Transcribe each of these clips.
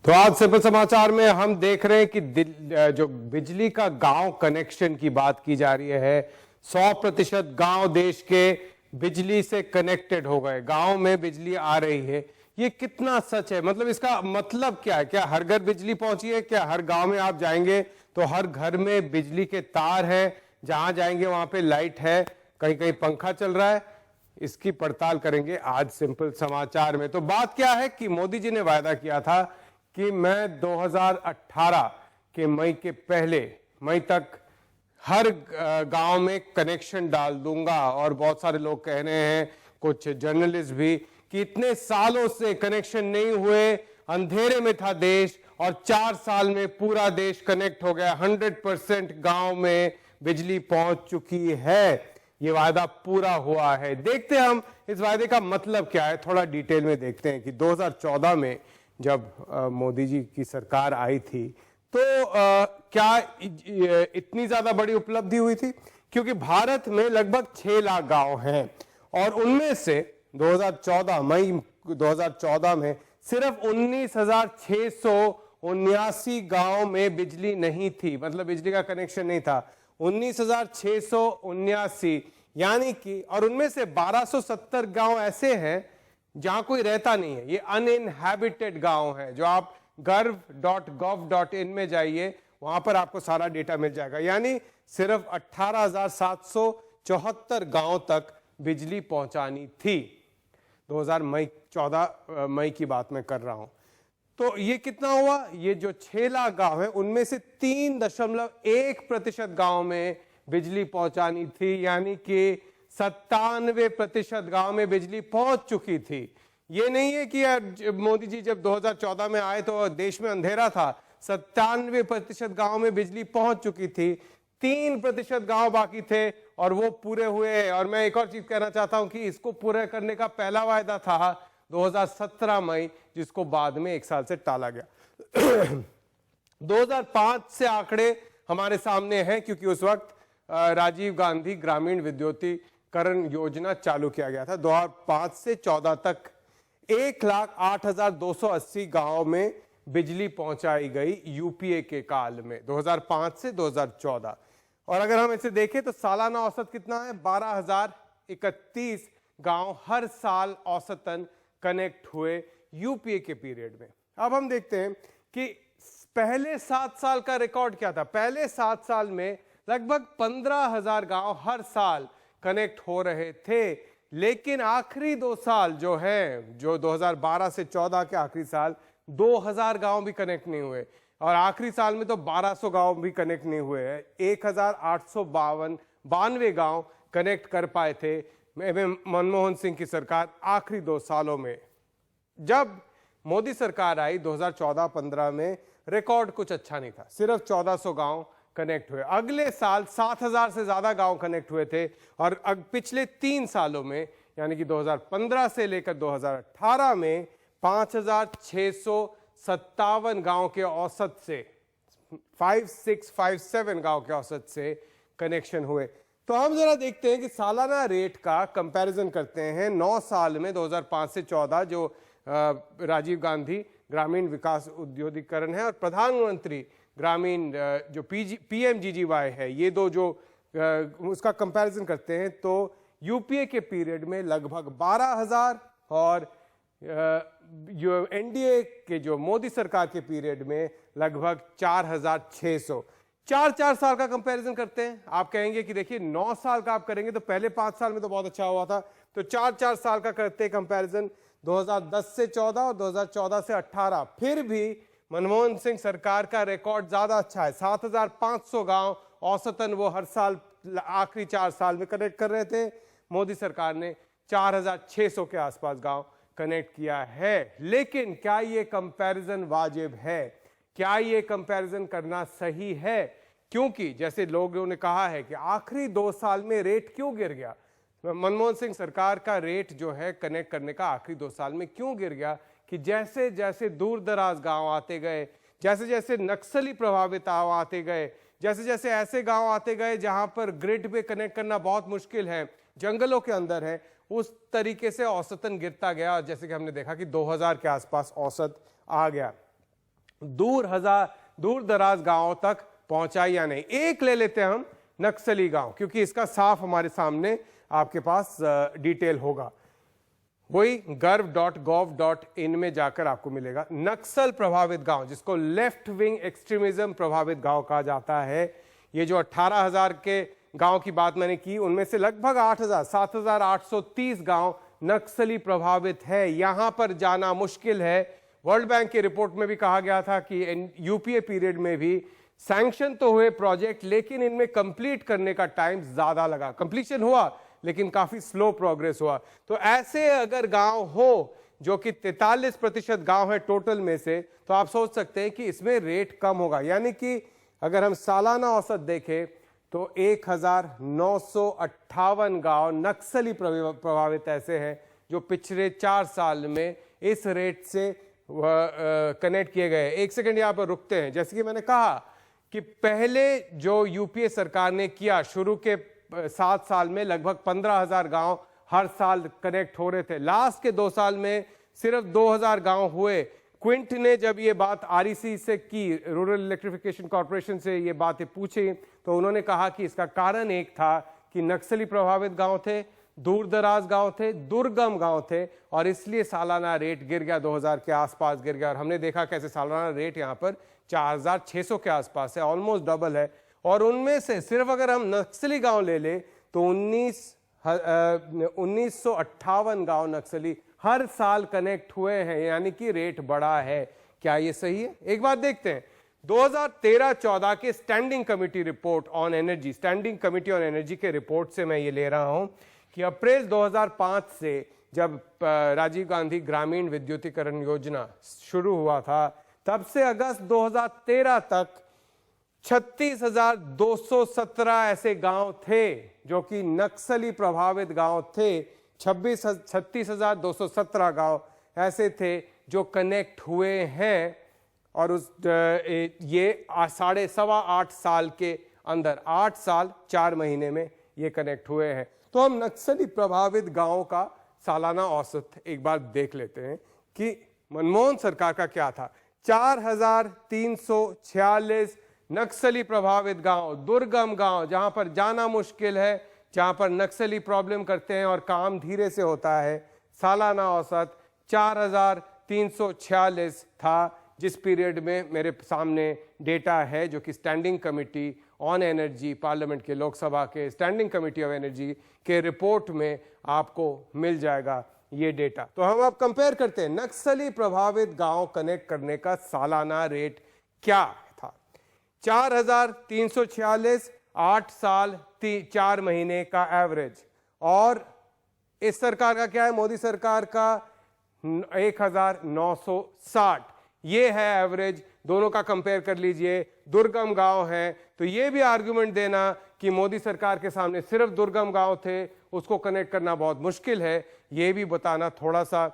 तो आज सिंपल समाचार में हम देख रहे हैं कि जो बिजली का गांव कनेक्शन की बात की जा रही है, 100% गांव देश के बिजली से कनेक्टेड हो गए, गांव में बिजली आ रही है। ये कितना सच है? मतलब इसका मतलब क्या है? क्या हर घर बिजली पहुंची है? क्या हर गांव में आप जाएंगे तो हर घर में बिजली के तार हैं, जहां जाएंगे वहां पे लाइट है, कहीं कहीं पंखा चल रहा है? इसकी पड़ताल करेंगे आज सिंपल समाचार में। तो बात क्या है कि मोदी जी ने वायदा किया था कि मैं 2018 के मई के पहले मई तक हर गांव में कनेक्शन डाल दूंगा। और बहुत सारे लोग कह रहे हैं, कुछ जर्नलिस्ट भी, कि इतने सालों से कनेक्शन नहीं हुए, अंधेरे में था देश, और 4 साल में पूरा देश कनेक्ट हो गया, 100% गांव में बिजली पहुंच चुकी है। ये वायदा पूरा हुआ है। देखते हैं हम इस वायदे का मतलब क्या है, थोड़ा डिटेल में देखते हैं कि 2014 में जब मोदी जी की सरकार आई थी तो क्या इतनी ज्यादा बड़ी उपलब्धि हुई थी? क्योंकि भारत में लगभग 6 लाख गांव हैं और उनमें से 2014 मई 2014 में सिर्फ 19,679 गांव में बिजली नहीं थी, मतलब बिजली का कनेक्शन नहीं था। 19,679 यानी कि, और उनमें से 1270 गांव ऐसे हैं जहां कोई रहता नहीं है, ये अनइनहैबिटेड गांव है। जो आप गर्व.gov.in में जाइए, वहां पर आपको सारा डेटा मिल जाएगा। यानी सिर्फ 18,774 गांव तक बिजली पहुंचानी थी। 2014 मई की बात मैं कर रहा हूं। तो ये कितना हुआ? ये जो 6 लाख गांव है उनमें से 3.1% गांव में बिजली पहुंचानी थी, यानी कि 97% गांव में बिजली पहुंच चुकी थी। ये नहीं है कि मोदी जी जब 2014 में आए तो देश में अंधेरा था, 97% गांव में बिजली पहुंच चुकी थी, 3% गांव बाकी थे और वो पूरे हुए। और मैं एक और चीज कहना चाहता हूं कि इसको पूरा करने का पहला वायदा था 2017 मई, जिसको बाद में 1 साल से टाला गया। 2005 से आंकड़े हमारे सामने हैं, क्योंकि उस वक्त राजीव गांधी ग्रामीण विद्युतीकरण योजना चालू किया गया था। 2005 से 14 तक 1,08,280 गांव में बिजली पहुंचाई गई यूपीए के काल में, 2005 से 2014। और अगर हम इसे देखें तो सालाना औसत कितना है? 12,031 गांव हर साल औसतन कनेक्ट हुए यूपीए के पीरियड में। अब हम देखते हैं कि पहले 7 साल का रिकॉर्ड क्या था। पहले 7 साल में लगभग 15,000 गांव हर साल कनेक्ट हो रहे थे, लेकिन आखिरी 2 साल जो है, जो 2012 से 14 के आखिरी साल, 2,000 गांव भी कनेक्ट नहीं हुए। और आखिरी साल में तो 1,200 गांव भी कनेक्ट नहीं हुए हैं। 1,892 गांव कनेक्ट कर पाए थे मनमोहन सिंह की सरकार आखिरी 2 सालों में। जब मोदी सरकार आई 2014-15 में, रिकॉर्ड कुछ अच्छा नहीं था, सिर्फ 1,400 गांव कनेक्ट हुए। अगले साल 7,000 से ज्यादा गांव कनेक्ट हुए थे। और पिछले 3 सालों में, यानी कि 2015 से लेकर 2018 में 5,657 गांव के औसत से, 5657 गांव के औसत से कनेक्शन हुए। तो हम जरा देखते हैं कि सालाना रेट का कंपैरिजन करते हैं 9 साल में, 2005 से 14, जो राजीव गांधी ग्रामीण विकास उद्योगीकरण है, और प्रधानमंत्री ग्रामीण जो पीएमजीजीवाई है, ये दो जो उसका कंपैरिजन करते हैं तो यूपीए के पीरियड में लगभग 12,000 और जो एनडीए के जो मोदी सरकार के पीरियड में लगभग 4,600। 4 साल का कंपैरिजन करते हैं। आप कहेंगे कि देखिए 9 साल का आप करेंगे तो पहले 5 साल में तो बहुत अच्छा हुआ था, तो 4 साल का करते हैं कंपैरिजन, 2010 से 14 और 2014 से 18। फिर भी मनमोहन सिंह सरकार का रिकॉर्ड ज्यादा अच्छा है। 7,500 गांव औसतन वो हर साल आखिरी 4 साल में कनेक्ट कर रहे थे। मोदी सरकार ने 4,600 के आसपास गांव कनेक्ट किया है। लेकिन क्या ये कंपैरिजन वाजिब है? क्या ये कंपैरिजन करना सही है? क्योंकि जैसे लोगों ने कहा है कि आखिरी 2 साल में रेट क्यों गिर गया, मनमोहन सिंह सरकार का रेट जो है कनेक्ट करने का आखिरी 2 साल में क्यों गिर गया, कि जैसे जैसे दूर दराज गांव आते गए, जैसे जैसे नक्सली प्रभावित गांव आते गए, जैसे जैसे ऐसे गांव आते गए जहां पर ग्रिड पे कनेक्ट करना बहुत मुश्किल है, जंगलों के अंदर है, उस तरीके से औसतन गिरता गया। जैसे कि हमने देखा कि 2000 के आसपास औसत आ गया। दूर दराज गांवों तक पहुंचा या नहीं। एक ले लेते हैं हम नक्सली गांव, क्योंकि इसका साफ हमारे सामने आपके पास डिटेल होगा। वही गर्व.gov.in में जाकर आपको मिलेगा। नक्सल प्रभावित गांव, जिसको लेफ्ट विंग एक्सट्रीमिज्म प्रभावित गांव कहा जाता है, ये जो 18,000 के गांव की बात मैंने की, उनमें से लगभग 7,830 गांव नक्सली प्रभावित है। यहां पर जाना मुश्किल है। वर्ल्ड बैंक की रिपोर्ट में भी कहा गया था कि यूपीए पीरियड में भी सैंक्शन तो हुए प्रोजेक्ट, लेकिन इनमें कंप्लीट करने का टाइम ज्यादा लगा। कंप्लीशन हुआ लेकिन काफी स्लो प्रोग्रेस हुआ। तो ऐसे अगर गांव हो, जो कि 43% गांव है टोटल में से, तो आप सोच सकते हैं कि इसमें रेट कम होगा। यानी कि अगर हम सालाना औसत देखें तो 1958 गांव नक्सली प्रभावित ऐसे हैं जो पिछले 4 साल में इस रेट से कनेक्ट किए गए। एक सेकंड यहां पर रुकते हैं। जैसे कि मैंने कहा कि पहले जो यूपीए सरकार ने किया, शुरू के 7 साल में लगभग 15,000 गांव हर साल कनेक्ट हो रहे थे। लास्ट के 2 साल में सिर्फ 2,000 गांव हुए। क्विंट ने जब ये बात आरईसी से की, रूरल इलेक्ट्रिफिकेशन कॉर्पोरेशन से ये बातें पूछी, तो उन्होंने कहा कि इसका कारण एक था कि नक्सली प्रभावित गांव थे, दूर दराज गांव थे, दुर्गम गांव थे, और इसलिए सालाना रेट गिर गया, 2000 के आसपास गिर गया। और हमने देखा कैसे सालाना रेट यहाँ पर 4,600 के आसपास है, ऑलमोस्ट डबल है। और उनमें से सिर्फ अगर हम नक्सली गांव ले लें तो 1958 गांव नक्सली हर साल कनेक्ट हुए हैं, यानी कि रेट बढ़ा है। क्या ये सही है? एक बात देखते हैं। 2013-14 के standing committee report on energy, standing committee on energy के रिपोर्ट से मैं ये ले रहा हूं कि अप्रैल 2005 से जब राजीव गांधी ग्रामीण विद्युतीकरण योजना शुरू हुआ था, तब से अगस्त 2013 तक 36,217 ऐसे गांव थे जो कि नक्सली प्रभावित गांव थे। 36,217 गांव ऐसे थे जो कनेक्ट हुए हैं, और उस ये 8 साल के अंदर, 8 साल 4 महीने में ये कनेक्ट हुए हैं। तो हम नक्सली प्रभावित गांवों का सालाना औसत एक बार देख लेते हैं कि मनमोहन सरकार का क्या था। 4,346 नक्सली प्रभावित गांव, दुर्गम गांव, जहां पर जाना मुश्किल है, जहां पर नक्सली प्रॉब्लम करते हैं और काम धीरे से होता है। सालाना औसत 4,346 था, जिस पीरियड में मेरे सामने डेटा है जो कि standing committee on energy, parliament के, लोकसभा के स्टैंडिंग कमेटी ऑफ एनर्जी के रिपोर्ट में आपको मिल जाएगा ये डेटा। तो हम अब कंपेयर करते हैं नक्सली प्रभावित गांव कनेक्ट करने का सालाना रेट क्या था। 4,346 8 साल 4 महीने का एवरेज, और इस सरकार का क्या है, मोदी सरकार का 1,960, ये है एवरेज। दोनों का कंपेयर कर लीजिए। दुर्गम गांव है तो ये भी आर्गुमेंट देना कि मोदी सरकार के सामने सिर्फ दुर्गम गांव थे, उसको कनेक्ट करना बहुत मुश्किल है, ये भी बताना थोड़ा सा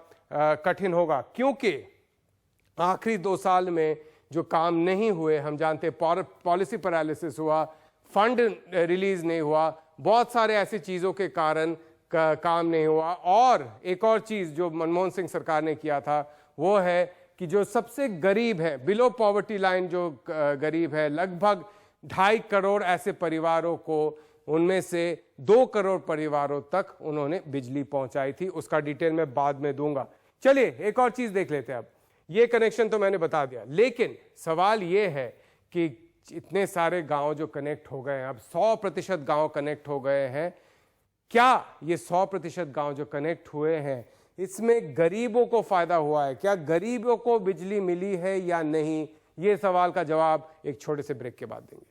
कठिन होगा, क्योंकि आखिरी 2 साल में जो काम नहीं हुए, हम जानते पॉलिसी पैरालिसिस हुआ, फंड रिलीज नहीं हुआ, बहुत सारे ऐसी चीजों के कारण काम नहीं हुआ। और एक और चीज जो मनमोहन सिंह सरकार ने किया था वो है कि जो सबसे गरीब है, बिलो पॉवर्टी लाइन जो गरीब है, लगभग 2.5 करोड़ ऐसे परिवारों को, उनमें से 2 करोड़ परिवारों तक उन्होंने बिजली पहुंचाई थी। उसका डिटेल मैं बाद में दूंगा। चलिए एक और चीज देख लेते हैं। अब ये कनेक्शन तो मैंने बता दिया, लेकिन सवाल ये है कि इतने सारे गांव जो कनेक्ट हो गए हैं, अब 100% गांव कनेक्ट हो गए हैं, क्या ये 100% गांव जो कनेक्ट हुए हैं, इसमें गरीबों को फायदा हुआ है? क्या गरीबों को बिजली मिली है या नहीं? ये सवाल का जवाब एक छोटे से ब्रेक के बाद देंगे।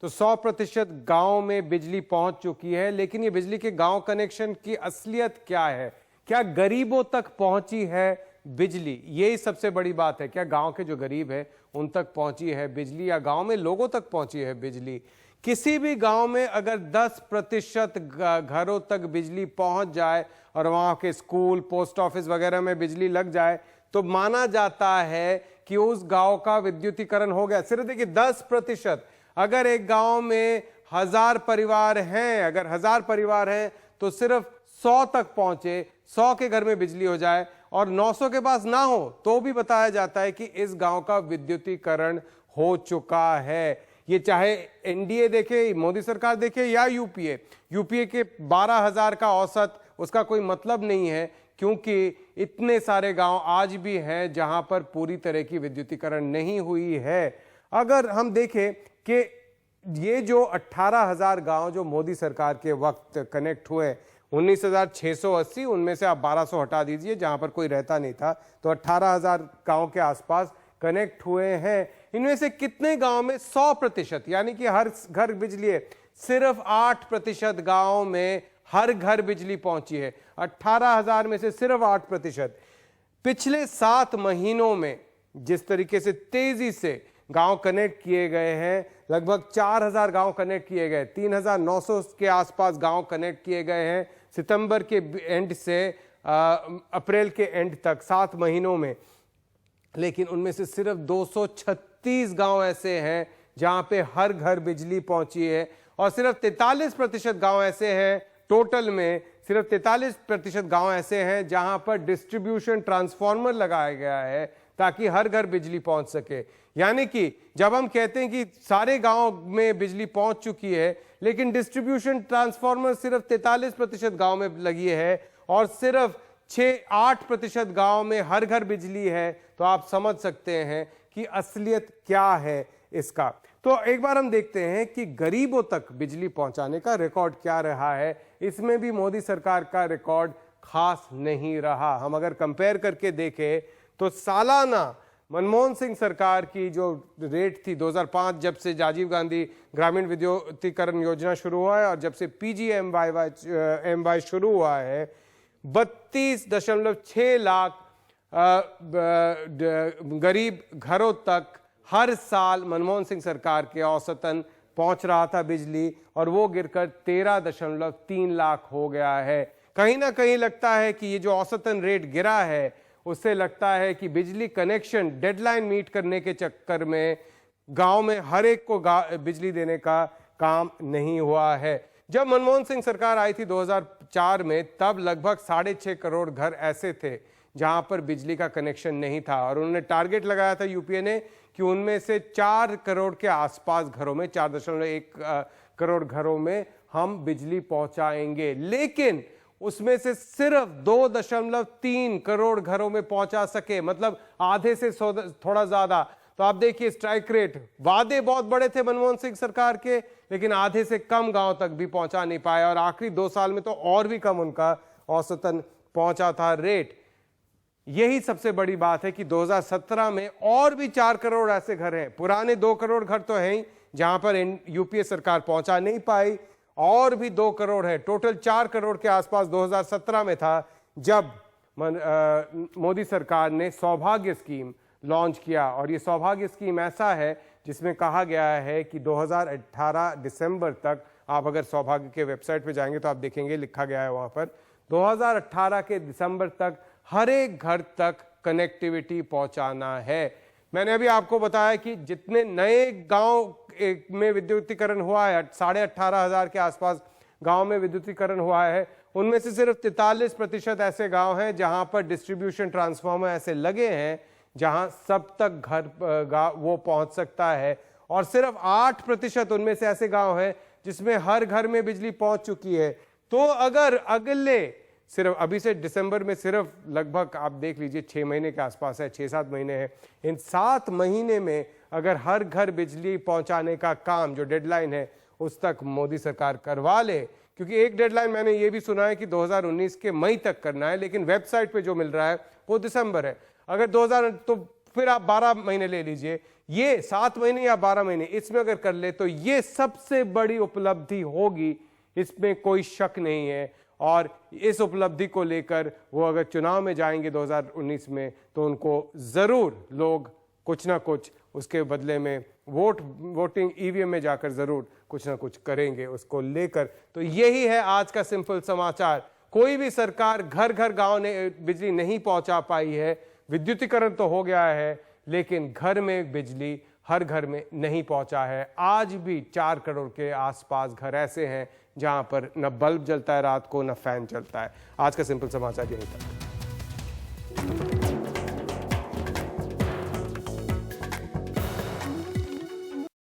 तो 100% गांव में बिजली पहुंच चुकी है, लेकिन ये बिजली के गांव कनेक्शन की असलियत क्या है? क्या गरीबों तक पहुंची है बिजली? यही सबसे बड़ी बात है। क्या गांव के जो गरीब है उन तक पहुंची है बिजली, या गांव में लोगों तक पहुंची है बिजली? किसी भी गांव में अगर 10% घरों तक बिजली पहुंच जाए और वहां के स्कूल, पोस्ट ऑफिस वगैरह में बिजली लग जाए, तो माना जाता है कि उस गांव का विद्युतीकरण हो गया। सिर्फ देखिए 10%, अगर एक गांव में 1000 परिवार हैं, अगर 1000 परिवार हैं तो सिर्फ 100 तक पहुंचे, 100 के घर में बिजली हो जाए और 900 के पास ना हो तो भी बताया जाता है कि इस गांव का विद्युतीकरण हो चुका है। ये चाहे एनडीए देखे, मोदी सरकार देखे या यूपीए के 12,000 का औसत, उसका कोई मतलब नहीं है, क्योंकि इतने सारे गांव आज भी हैं जहां पर पूरी तरह की विद्युतीकरण नहीं हुई है। अगर हम देखें कि ये जो 18,000 गांव जो मोदी सरकार के वक्त कनेक्ट हुए, 19,680, उनमें से आप 1200 हटा दीजिए जहां पर कोई रहता नहीं था, तो 18,000 गांव के आसपास कनेक्ट हुए हैं। इनमें से कितने गांव में 100%, यानी कि हर घर बिजली है? सिर्फ 8% गांव में हर घर बिजली पहुंची है। 18,000 में से सिर्फ 8%। पिछले 7 महीनों में जिस तरीके से तेजी से गांव कनेक्ट किए गए हैं, लगभग 4,000 गांव कनेक्ट किए गए, 3,900 के आसपास गांव कनेक्ट किए गए हैं सितंबर के एंड से अप्रैल के एंड तक, 7 महीनों में। लेकिन उनमें से सिर्फ 236 गांव ऐसे हैं जहां पे हर घर बिजली पहुंची है, और सिर्फ 43% गांव ऐसे हैं, टोटल में सिर्फ 43% गांव ऐसे हैं जहां पर डिस्ट्रीब्यूशन ट्रांसफार्मर लगाया गया है ताकि हर घर बिजली पहुंच सके। यानी कि जब हम कहते हैं कि सारे गांव में बिजली पहुंच चुकी है, लेकिन डिस्ट्रीब्यूशन ट्रांसफार्मर सिर्फ 43% गांव में लगी है और सिर्फ 6-8% गांव में हर घर बिजली है, तो आप समझ सकते हैं कि असलियत क्या है इसका। तो एक बार हम देखते हैं कि गरीबों तक बिजली पहुंचाने का रिकॉर्ड क्या रहा है। इसमें भी मोदी सरकार का रिकॉर्ड खास नहीं रहा। हम अगर कंपेयर करके देखें तो सालाना मनमोहन सिंह सरकार की जो रेट थी 2005, जब से राजीव गांधी ग्रामीण विद्युतीकरण योजना शुरू हुआ है और जब से PGMY शुरू हुआ है, 32.6 लाख गरीब घरों तक हर साल मनमोहन सिंह सरकार के औसतन पहुंच रहा था बिजली, और वो गिरकर 13.3 लाख हो गया है। कहीं ना कहीं लगता है कि ये जो औसतन रेट गिरा है, उससे लगता है कि बिजली कनेक्शन डेडलाइन मीट करने के चक्कर में गांव में हर एक को बिजली देने का काम नहीं हुआ है। जब मनमोहन सिंह सरकार आई थी 2004 में, तब लगभग 6.5 करोड़ घर ऐसे थे जहां पर बिजली का कनेक्शन नहीं था, और उन्होंने टारगेट लगाया था यूपीए ने कि उनमें से 4 करोड़ के आसपास घरों में, 4.1 करोड़ घरों में हम बिजली पहुंचाएंगे। लेकिन उसमें से सिर्फ 2.3 करोड़ घरों में पहुंचा सके, मतलब आधे से थोड़ा ज्यादा। तो आप देखिए स्ट्राइक रेट, वादे बहुत बड़े थे मनमोहन सिंह सरकार के, लेकिन आधे से कम गांव तक भी पहुंचा नहीं पाए, और आखिरी 2 साल में तो और भी कम उनका औसतन पहुंचा था रेट। यही सबसे बड़ी बात है कि 2017 में और भी 4 करोड़ ऐसे घर हैं, पुराने 2 करोड़ घर तो हैं ही जहां पर यूपीए सरकार पहुंचा नहीं पाई, और भी 2 करोड़ है, टोटल 4 करोड़ के आसपास 2017 में था जब मोदी सरकार ने सौभाग्य स्कीम लॉन्च किया। और ये सौभाग्य स्कीम ऐसा है जिसमें कहा गया है कि 2018 दिसंबर तक, आप अगर सौभाग्य के वेबसाइट पे जाएंगे तो आप देखेंगे लिखा गया है वहां पर, 2018 के दिसंबर तक हर एक घर तक कनेक्टिविटी पहुंचाना है। मैंने अभी आपको बताया कि जितने नए गांव में विद्युतीकरण हुआ है, 18,500 के आसपास गांव में विद्युतीकरण हुआ है, उनमें से सिर्फ 43% ऐसे गांव हैं जहां पर डिस्ट्रीब्यूशन ट्रांसफार्मर ऐसे लगे हैं जहां सब तक घर वो पहुंच सकता है, और सिर्फ 8% उनमें से ऐसे गांव हैं जिसमें हर घर में बिजली पहुंच चुकी है। तो अगर अगले सिर्फ अभी से दिसंबर में सिर्फ लगभग आप देख लीजिए 6 महीने के आसपास है, 6-7 महीने हैं, इन 7 महीने में अगर हर घर बिजली पहुंचाने का काम जो डेडलाइन है उस तक मोदी सरकार करवा ले, क्योंकि एक डेडलाइन मैंने ये भी सुना है कि 2019 के मई तक करना है, लेकिन वेबसाइट पे जो मिल रहा है वो दिसंबर है। अगर 2000 तो फिर आप 12 महीने ले लीजिए, ये 7 महीने या 12 महीने इसमें अगर कर ले तो ये सबसे बड़ी उपलब्धि होगी, इसमें कोई शक नहीं है। और इस उपलब्धि को लेकर वो अगर चुनाव में जाएंगे 2019 में, तो उनको जरूर लोग कुछ ना कुछ उसके बदले में वोटिंग ईवीएम में जाकर जरूर कुछ ना कुछ करेंगे उसको लेकर। तो यही है आज का सिंपल समाचार। कोई भी सरकार घर घर गांव ने बिजली नहीं पहुंचा पाई है, विद्युतीकरण तो हो गया है, लेकिन घर में बिजली हर घर में नहीं पहुंचा है। आज भी 4 करोड़ के आसपास घर ऐसे हैं जहां पर न बल्ब जलता है रात को, न फैन चलता है। आज का सिंपल समाचार यहीं तक।